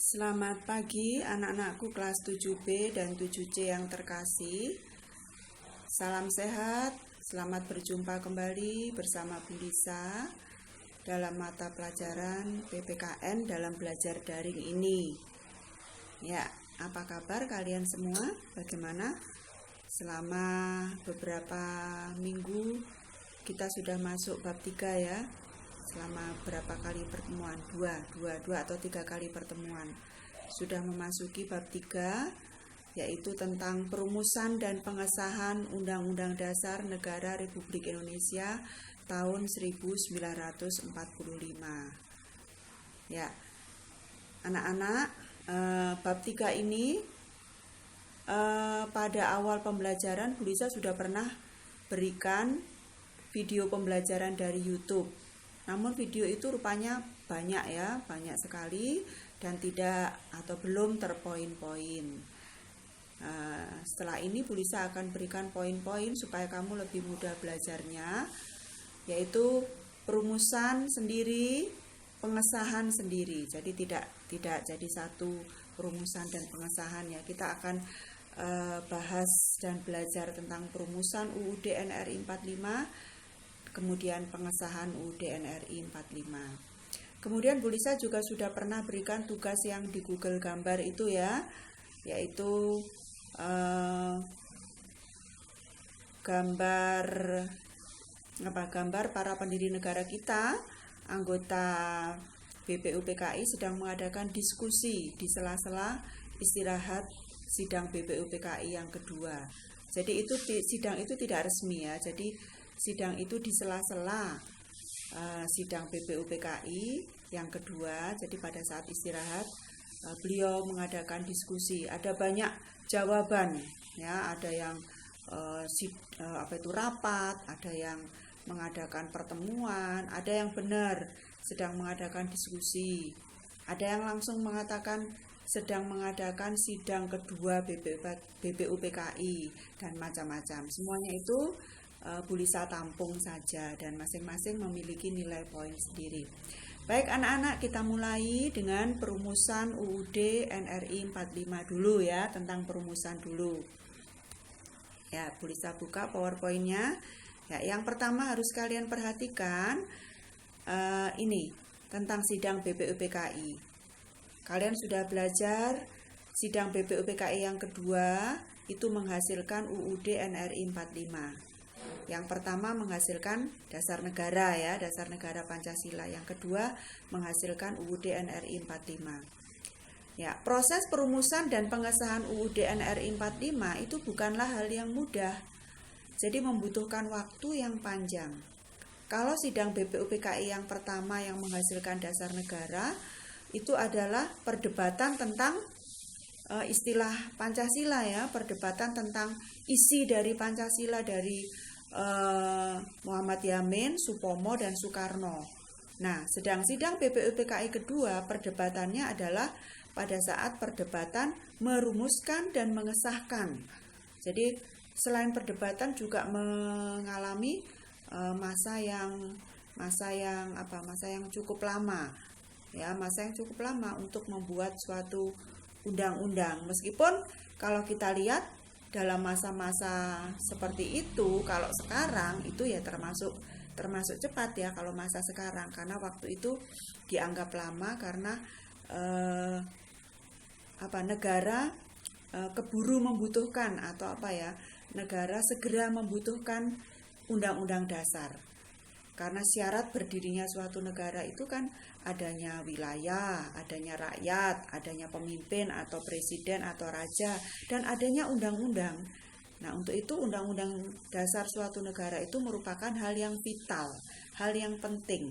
Selamat pagi anak-anakku kelas 7B dan 7C yang terkasih. Salam sehat, selamat berjumpa kembali bersama Bu Lisa dalam mata pelajaran PPKN dalam belajar daring ini. Ya, apa kabar kalian semua? Bagaimana? Selama beberapa minggu kita sudah masuk bab 3 ya. Selama berapa kali pertemuan? Dua atau 3 kali pertemuan. Sudah memasuki bab 3, yaitu tentang perumusan dan pengesahan Undang-Undang Dasar Negara Republik Indonesia tahun 1945. Ya, anak-anak, bab 3 ini pada awal pembelajaran Bu Lisa sudah pernah berikan video pembelajaran dari YouTube. Namun video itu rupanya banyak ya, banyak sekali dan tidak atau belum terpoin-poin. Setelah ini Bu Lisa akan berikan poin-poin supaya kamu lebih mudah belajarnya, yaitu perumusan sendiri, pengesahan sendiri. Jadi tidak jadi satu perumusan dan pengesahan ya. Kita akan bahas dan belajar tentang perumusan UUD NRI 45, kemudian pengesahan UUD NRI 45. Kemudian Bu Lisa juga sudah pernah berikan tugas yang di Google Gambar itu ya, yaitu gambar para pendiri negara kita, anggota BPUPKI sedang mengadakan diskusi di sela-sela istirahat sidang BPUPKI yang kedua. Jadi itu sidang itu tidak resmi ya. Jadi sidang itu di sela-sela sidang BPUPKI yang kedua. Jadi pada saat istirahat beliau mengadakan diskusi. Ada banyak jawaban ya, ada yang rapat, ada yang mengadakan pertemuan, ada yang benar sedang mengadakan diskusi, ada yang langsung mengatakan sedang mengadakan sidang kedua BPUPKI dan macam-macam. Semuanya itu Bu Lisa tampung saja dan masing-masing memiliki nilai poin sendiri. Baik anak-anak, kita mulai dengan perumusan UUD NRI 45 dulu ya, tentang perumusan dulu. Ya, Bu Lisa buka PowerPoint-nya. Ya, yang pertama harus kalian perhatikan ini tentang sidang BPUPKI. Kalian sudah belajar sidang BPUPKI yang kedua itu menghasilkan UUD NRI 45. Yang pertama menghasilkan dasar negara ya, dasar negara Pancasila. Yang kedua menghasilkan UUD NRI 45. Ya, proses perumusan dan pengesahan UUD NRI 45 itu bukanlah hal yang mudah. Jadi membutuhkan waktu yang panjang. Kalau sidang BPUPKI yang pertama yang menghasilkan dasar negara itu adalah perdebatan tentang istilah Pancasila ya, perdebatan tentang isi dari Pancasila dari Muhammad Yamin, Supomo, dan Soekarno. Nah, sedang sidang BPUPKI kedua perdebatannya adalah pada saat perdebatan merumuskan dan mengesahkan. Jadi selain perdebatan juga mengalami masa yang cukup lama ya, masa yang cukup lama untuk membuat suatu undang-undang. Meskipun kalau kita lihat dalam masa-masa seperti itu, kalau sekarang itu ya termasuk cepat ya kalau masa sekarang, karena waktu itu dianggap lama karena negara keburu membutuhkan atau negara segera membutuhkan undang-undang dasar. Karena syarat berdirinya suatu negara itu kan adanya wilayah, adanya rakyat, adanya pemimpin atau presiden atau raja, dan adanya undang-undang. Nah, untuk itu undang-undang dasar suatu negara itu merupakan hal yang vital, hal yang penting.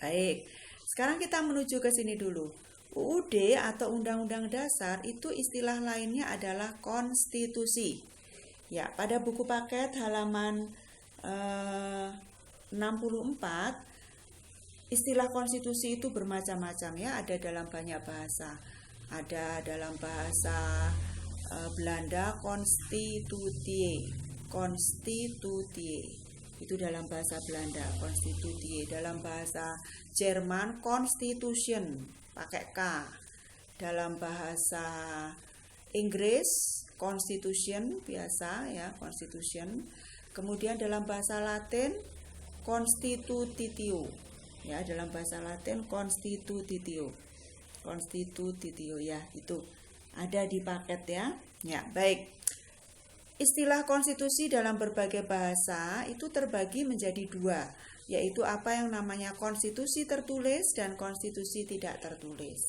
Baik, sekarang kita menuju ke sini dulu. UUD atau Undang-Undang Dasar itu istilah lainnya adalah konstitusi. Ya, pada buku paket halaman 64, istilah konstitusi itu bermacam-macam ya, ada dalam banyak bahasa. Ada dalam bahasa Belanda konstitutie. Itu dalam bahasa Belanda, konstitutie. Dalam bahasa Jerman Constitution, pakai K. dalam bahasa Inggris constitution biasa ya, constitution. Kemudian dalam bahasa Latin constitutio. Ya, dalam bahasa Latin constitutio. Constitutio ya, itu ada di paket ya. Ya, baik. Istilah konstitusi dalam berbagai bahasa itu terbagi menjadi dua, yaitu apa yang namanya konstitusi tertulis dan konstitusi tidak tertulis.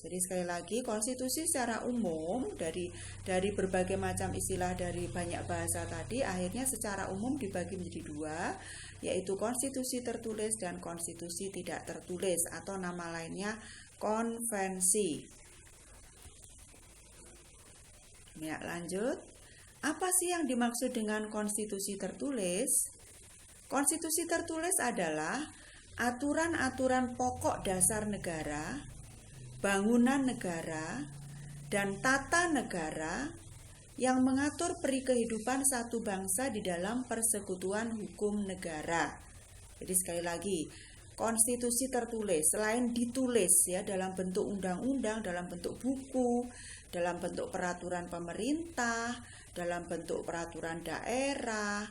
Jadi sekali lagi, konstitusi secara umum dari berbagai macam istilah dari banyak bahasa tadi, akhirnya secara umum dibagi menjadi dua, yaitu konstitusi tertulis dan konstitusi tidak tertulis, atau nama lainnya konvensi. Ya, lanjut. Apa sih yang dimaksud dengan konstitusi tertulis? Konstitusi tertulis adalah aturan-aturan pokok dasar negara, bangunan negara, dan tata negara yang mengatur peri kehidupan satu bangsa di dalam persekutuan hukum negara. Jadi sekali lagi, konstitusi tertulis selain ditulis ya dalam bentuk undang-undang, dalam bentuk buku, dalam bentuk peraturan pemerintah, dalam bentuk peraturan daerah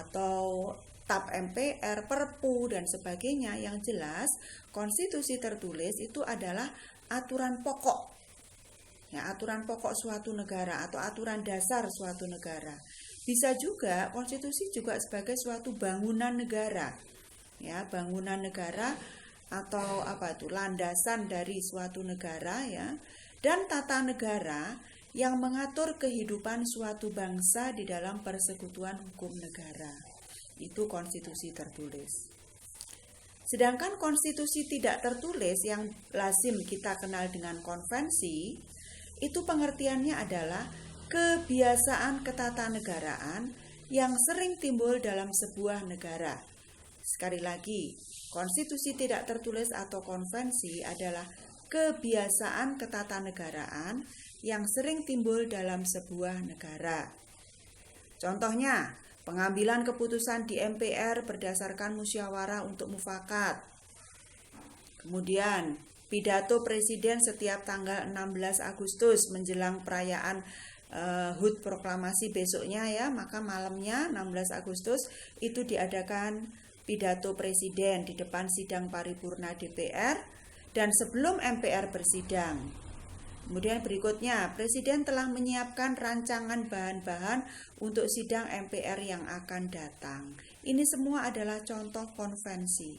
atau TAP MPR, Perpu dan sebagainya, yang jelas konstitusi tertulis itu adalah aturan pokok. Ya, aturan pokok suatu negara atau aturan dasar suatu negara. Bisa juga konstitusi juga sebagai suatu bangunan negara. Ya, bangunan negara atau landasan dari suatu negara ya. Dan tata negara yang mengatur kehidupan suatu bangsa di dalam persekutuan hukum negara. Itu konstitusi tertulis. Sedangkan konstitusi tidak tertulis yang lazim kita kenal dengan konvensi, itu pengertiannya adalah kebiasaan ketatanegaraan yang sering timbul dalam sebuah negara. Sekali lagi, konstitusi tidak tertulis atau konvensi adalah kebiasaan ketatanegaraan yang sering timbul dalam sebuah negara. Contohnya, pengambilan keputusan di MPR berdasarkan musyawarah untuk mufakat. Kemudian, pidato presiden setiap tanggal 16 Agustus menjelang perayaan HUT proklamasi besoknya ya, maka malamnya 16 Agustus itu diadakan pidato presiden di depan sidang paripurna DPR dan sebelum MPR bersidang. Kemudian berikutnya, Presiden telah menyiapkan rancangan bahan-bahan untuk sidang MPR yang akan datang. Ini semua adalah contoh konvensi.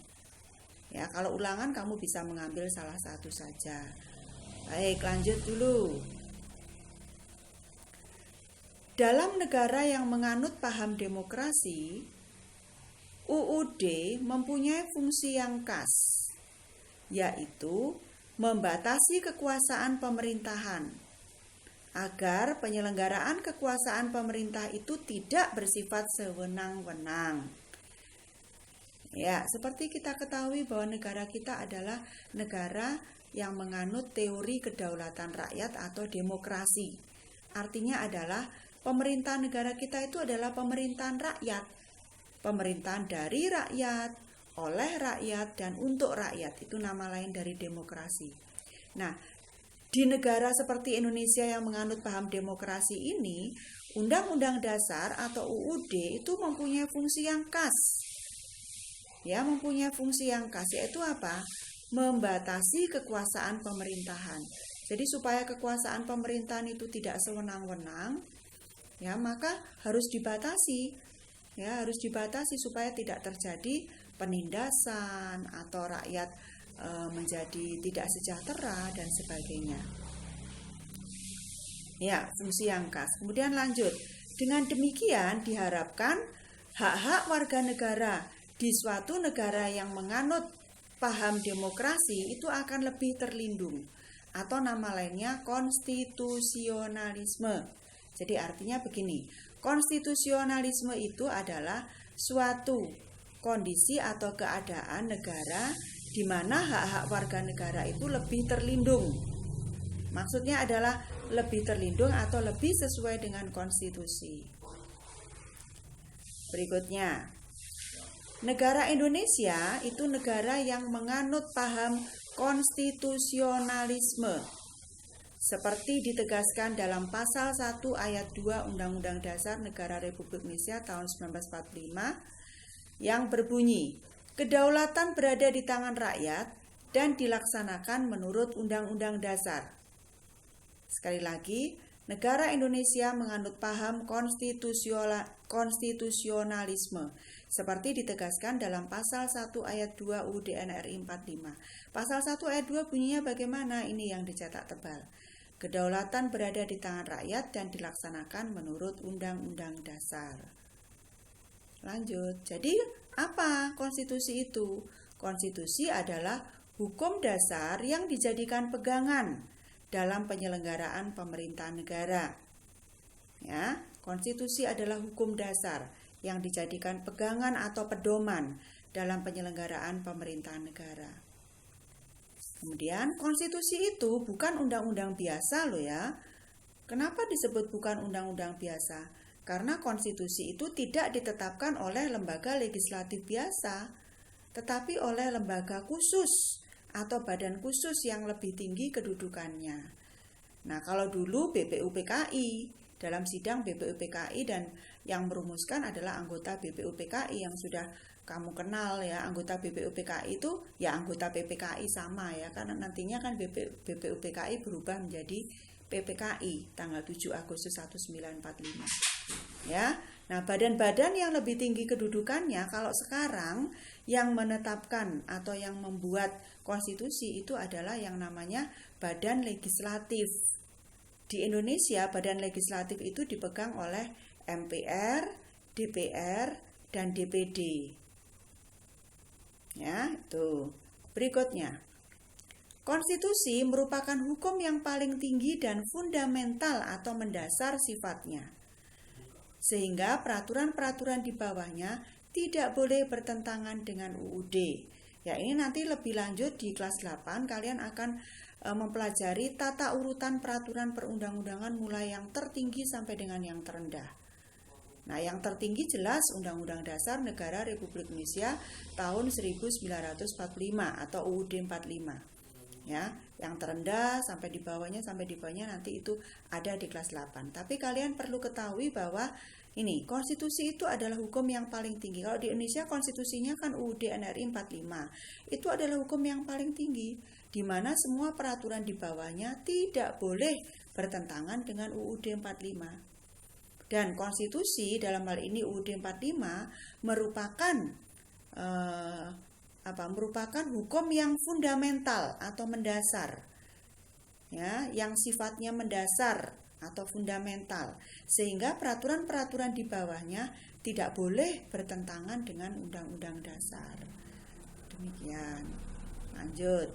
Ya, kalau ulangan kamu bisa mengambil salah satu saja. Baik, lanjut dulu. Dalam negara yang menganut paham demokrasi, UUD mempunyai fungsi yang khas, yaitu membatasi kekuasaan pemerintahan agar penyelenggaraan kekuasaan pemerintah itu tidak bersifat sewenang-wenang. Ya, seperti kita ketahui bahwa negara kita adalah negara yang menganut teori kedaulatan rakyat atau demokrasi. Artinya adalah pemerintahan negara kita itu adalah pemerintahan rakyat. Pemerintahan dari rakyat, oleh rakyat dan untuk rakyat, itu nama lain dari demokrasi. Nah, di negara seperti Indonesia yang menganut paham demokrasi ini, Undang-Undang Dasar atau UUD itu mempunyai fungsi yang khas. Ya, mempunyai fungsi yang khas, yaitu apa? Membatasi kekuasaan pemerintahan. Jadi supaya kekuasaan pemerintahan itu tidak sewenang-wenang, ya maka harus dibatasi. Ya, harus dibatasi supaya tidak terjadi penindasan atau rakyat menjadi tidak sejahtera dan sebagainya. Ya, fungsi yang khas. Kemudian lanjut. Dengan demikian diharapkan hak-hak warga negara di suatu negara yang menganut paham demokrasi itu akan lebih terlindung, atau nama lainnya konstitusionalisme. Jadi artinya begini, konstitusionalisme itu adalah suatu kondisi atau keadaan negara di mana hak-hak warga negara itu lebih terlindung. Maksudnya adalah lebih terlindung atau lebih sesuai dengan konstitusi. Berikutnya, negara Indonesia itu negara yang menganut paham konstitusionalisme. seperti ditegaskan dalam pasal 1 ayat 2 Undang-Undang Dasar Negara Republik Indonesia tahun 1945 yang berbunyi, kedaulatan berada di tangan rakyat dan dilaksanakan menurut Undang-Undang Dasar. Sekali lagi, negara Indonesia menganut paham konstitusionalisme seperti ditegaskan dalam pasal 1 ayat 2 UUD NRI 45. Pasal 1 ayat 2 bunyinya bagaimana? Ini yang dicetak tebal. Kedaulatan berada di tangan rakyat dan dilaksanakan menurut Undang-Undang Dasar. Lanjut. Jadi, apa konstitusi itu? Konstitusi adalah hukum dasar yang dijadikan pegangan dalam penyelenggaraan pemerintahan negara. Ya, konstitusi adalah hukum dasar yang dijadikan pegangan atau pedoman dalam penyelenggaraan pemerintahan negara. Kemudian, konstitusi itu bukan undang-undang biasa loh ya. Kenapa disebut bukan undang-undang biasa? Karena konstitusi itu tidak ditetapkan oleh lembaga legislatif biasa, tetapi oleh lembaga khusus atau badan khusus yang lebih tinggi kedudukannya. Nah, kalau dulu BPUPKI, dalam sidang BPUPKI dan yang merumuskan adalah anggota BPUPKI yang sudah kamu kenal ya, anggota BPUPKI itu ya anggota PPKI sama ya, karena nantinya kan BPUPKI berubah menjadi PPKI tanggal 7 Agustus 1945. Ya. Nah, badan-badan yang lebih tinggi kedudukannya kalau sekarang yang menetapkan atau yang membuat konstitusi itu adalah yang namanya badan legislatif. Di Indonesia, badan legislatif itu dipegang oleh MPR, DPR, dan DPD. Ya, itu. Berikutnya. Konstitusi merupakan hukum yang paling tinggi dan fundamental atau mendasar sifatnya. Sehingga peraturan-peraturan di bawahnya tidak boleh bertentangan dengan UUD. Ya, ini nanti lebih lanjut di kelas 8 kalian akan mempelajari tata urutan peraturan perundang-undangan mulai yang tertinggi sampai dengan yang terendah. Nah, yang tertinggi jelas Undang-Undang Dasar Negara Republik Indonesia tahun 1945 atau UUD 45. Ya, yang terendah sampai di bawahnya nanti itu ada di kelas 8. Tapi kalian perlu ketahui bahwa ini konstitusi itu adalah hukum yang paling tinggi. Kalau di Indonesia konstitusinya kan UUD NRI 45. Itu adalah hukum yang paling tinggi di mana semua peraturan di bawahnya tidak boleh bertentangan dengan UUD 45. Dan konstitusi dalam hal ini UUD 45 merupakan merupakan hukum yang fundamental atau mendasar, ya, yang sifatnya mendasar atau fundamental, sehingga peraturan-peraturan di bawahnya tidak boleh bertentangan dengan Undang-Undang Dasar. Demikian. Lanjut.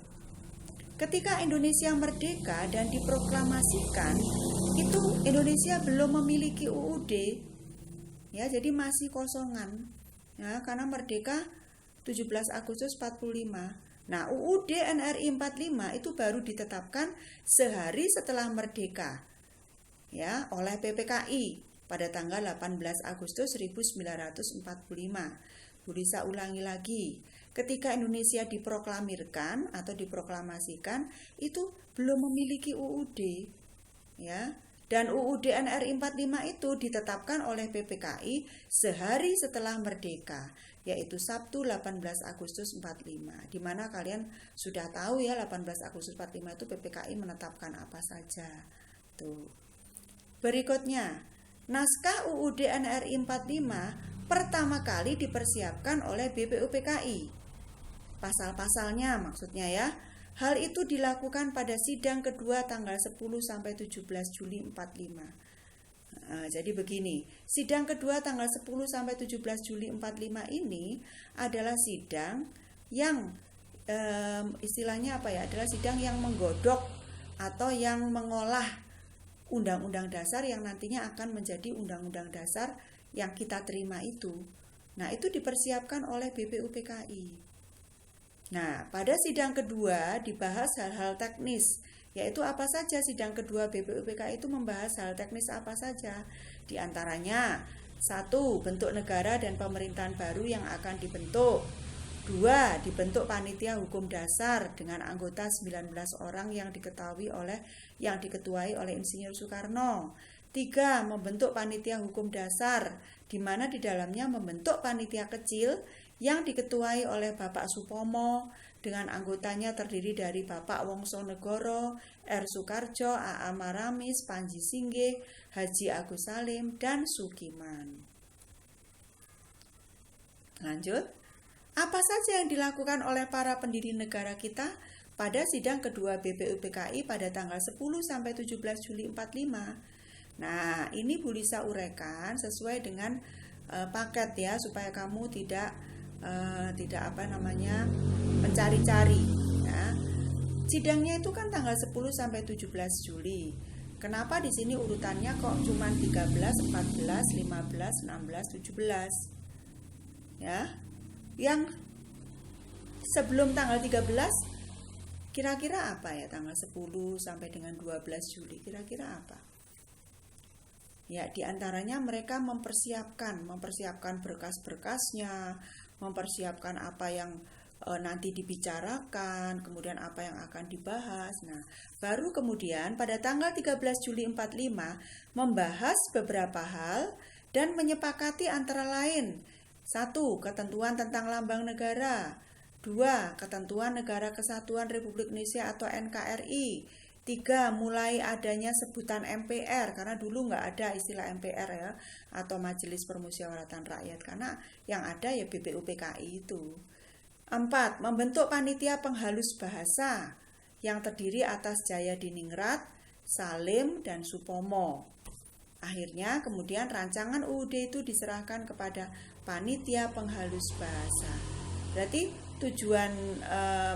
Ketika Indonesia merdeka dan diproklamasikan, itu Indonesia belum memiliki UUD, ya, jadi masih kosongan, ya, karena merdeka 17 Agustus 45. Nah, UUD NRI 45 itu baru ditetapkan sehari setelah merdeka, ya, oleh PPKI pada tanggal 18 Agustus 1945. Bu Lisa ulangi lagi. Ketika Indonesia diproklamirkan atau diproklamasikan, itu belum memiliki UUD, ya. Dan UUD NRI 45 itu ditetapkan oleh PPKI sehari setelah merdeka, yaitu Sabtu 18 Agustus 45. Di mana kalian sudah tahu ya 18 Agustus 45 itu PPKI menetapkan apa saja. Tuh. Berikutnya, naskah UUD NRI 45 pertama kali dipersiapkan oleh BPUPKI. Pasal-pasalnya maksudnya ya. Hal itu dilakukan pada sidang kedua tanggal 10 sampai 17 Juli 45. Jadi begini, sidang kedua tanggal 10 sampai 17 Juli 45 ini adalah sidang yang istilahnya apa ya? Adalah sidang yang menggodok atau yang mengolah Undang-Undang Dasar yang nantinya akan menjadi Undang-Undang Dasar yang kita terima itu. Nah, itu dipersiapkan oleh BPUPKI. Nah, pada sidang kedua dibahas hal-hal teknis, yaitu apa saja sidang kedua BPUPKI itu membahas hal teknis apa saja. Di antaranya, 1. Bentuk negara dan pemerintahan baru yang akan dibentuk. 2. 2. Dibentuk panitia hukum dasar dengan anggota 19 orang yang diketuai oleh Insinyur Soekarno. 3. Membentuk panitia hukum dasar, di mana di dalamnya membentuk panitia kecil yang diketuai oleh Bapak Supomo, dengan anggotanya terdiri dari Bapak Wongsonegoro, R. Soekardjo, A.A. Maramis, Panji Singgih, Haji Agus Salim, dan Sukiman. Lanjut. Apa saja yang dilakukan oleh para pendiri negara kita pada sidang kedua BPUPKI pada tanggal 10 sampai 17 Juli 45? Nah, ini Bu Lisa uraikan sesuai dengan paket ya, supaya kamu tidak mencari-cari ya. Sidangnya itu kan tanggal 10 sampai 17 Juli. Kenapa di sini urutannya kok cuma 13, 14, 15, 16, 17? Ya. Yang sebelum tanggal 13 kira-kira apa ya, tanggal 10 sampai dengan 12 Juli kira-kira apa? Ya, diantaranya mereka mempersiapkan berkas-berkasnya, mempersiapkan apa yang nanti dibicarakan, kemudian apa yang akan dibahas. Nah, baru kemudian pada tanggal 13 Juli 45 membahas beberapa hal dan menyepakati antara lain: 1. Ketentuan tentang lambang negara. 2. Ketentuan Negara Kesatuan Republik Indonesia atau NKRI. 3. Mulai adanya sebutan MPR, karena dulu nggak ada istilah MPR ya, atau Majelis Permusyawaratan Rakyat, karena yang ada ya BPUPKI itu. 4. Membentuk panitia penghalus bahasa yang terdiri atas Jayadiningrat, Salim, dan Supomo. Akhirnya kemudian rancangan UUD itu diserahkan kepada panitia penghalus bahasa. Berarti tujuan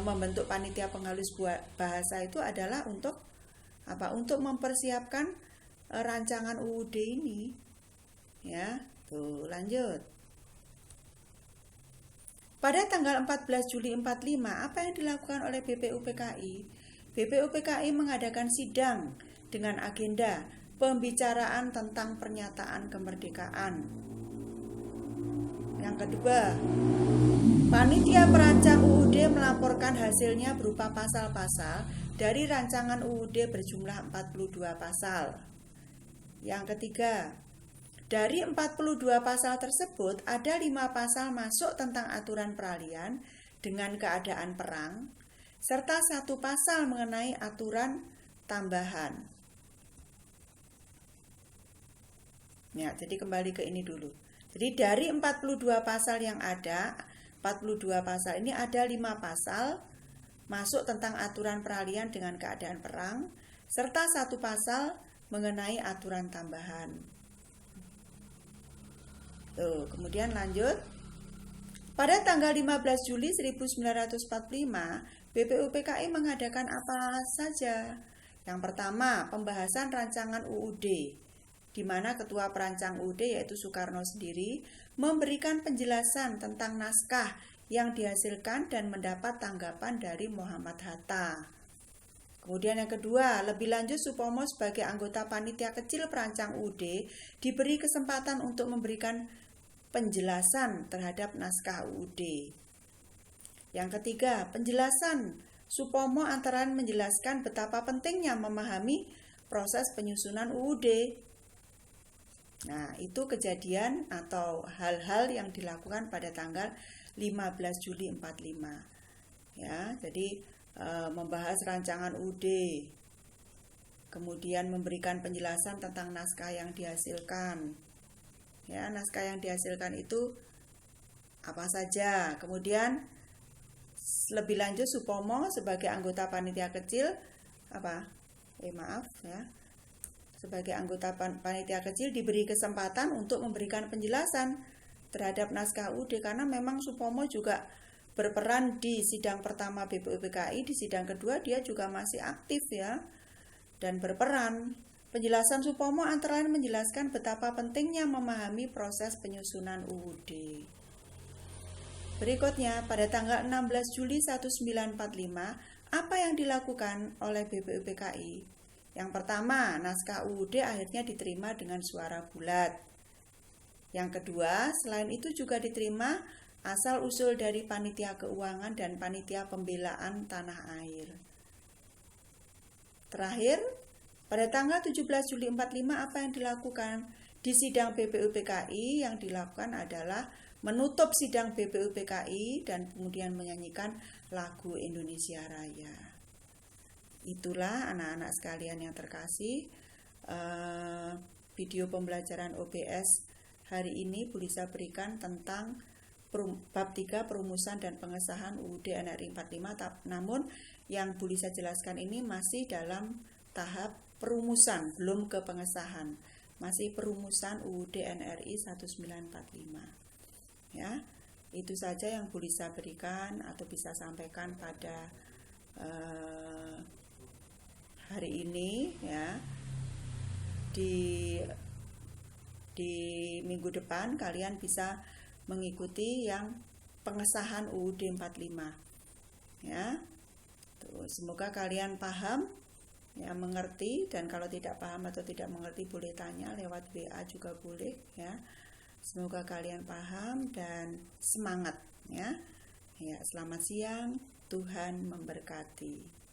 membentuk panitia penghalus bahasa itu adalah untuk apa? Untuk mempersiapkan rancangan UUD ini. Ya, tuh lanjut. Pada tanggal 14 Juli 45, apa yang dilakukan oleh BPUPKI? BPUPKI mengadakan sidang dengan agenda pembicaraan tentang pernyataan kemerdekaan. Yang kedua, panitia perancang UUD melaporkan hasilnya berupa pasal-pasal dari rancangan UUD berjumlah 42 pasal. Yang ketiga, dari 42 pasal tersebut ada 5 pasal masuk tentang aturan peralihan dengan keadaan perang, serta 1 pasal mengenai aturan tambahan. Ya, jadi kembali ke ini dulu. Jadi dari 42 pasal yang ada, 42 pasal ini ada 5 pasal masuk tentang aturan peralihan dengan keadaan perang, serta 1 pasal mengenai aturan tambahan. Tuh, kemudian lanjut. Pada tanggal 15 Juli 1945, BPUPKI mengadakan apa saja? Yang pertama, pembahasan rancangan UUD, di mana ketua perancang UUD yaitu Soekarno sendiri memberikan penjelasan tentang naskah yang dihasilkan dan mendapat tanggapan dari Muhammad Hatta. Kemudian yang kedua, lebih lanjut Supomo sebagai anggota panitia kecil perancang UUD diberi kesempatan untuk memberikan penjelasan terhadap naskah UUD. Yang ketiga, penjelasan Supomo antara lain menjelaskan betapa pentingnya memahami proses penyusunan UUD. Nah, itu kejadian atau hal-hal yang dilakukan pada tanggal 15 Juli 45. Ya, jadi membahas rancangan UUD. Kemudian memberikan penjelasan tentang naskah yang dihasilkan. Ya, naskah yang dihasilkan itu apa saja. Kemudian lebih lanjut Supomo sebagai anggota panitia kecil sebagai anggota panitia kecil diberi kesempatan untuk memberikan penjelasan terhadap naskah UUD, karena memang Supomo juga berperan di sidang pertama BPUPKI, di sidang kedua dia juga masih aktif ya dan berperan. Penjelasan Supomo antara lain menjelaskan betapa pentingnya memahami proses penyusunan UUD. Berikutnya, pada tanggal 16 Juli 1945, apa yang dilakukan oleh BPUPKI? Yang pertama, naskah UUD akhirnya diterima dengan suara bulat. Yang kedua, selain itu juga diterima asal-usul dari Panitia Keuangan dan Panitia Pembelaan Tanah Air. Terakhir, pada tanggal 17 Juli 45 apa yang dilakukan? Di sidang BPUPKI yang dilakukan adalah menutup sidang BPUPKI dan kemudian menyanyikan lagu Indonesia Raya. Itulah anak-anak sekalian yang terkasih, video pembelajaran OBS hari ini Bu Lisa berikan tentang bab 3 perumusan dan pengesahan UUD NRI 45, namun yang Bu Lisa jelaskan ini masih dalam tahap perumusan, belum ke pengesahan, masih perumusan UUD NRI 1945. Ya, itu saja yang Bu Lisa berikan atau bisa sampaikan pada hari ini ya. Di minggu depan kalian bisa mengikuti yang pengesahan UUD 45 ya. Tuh, semoga kalian paham ya, mengerti, dan kalau tidak paham atau tidak mengerti boleh tanya lewat WA juga boleh ya. Semoga kalian paham dan semangat ya. Ya, selamat siang, Tuhan memberkati.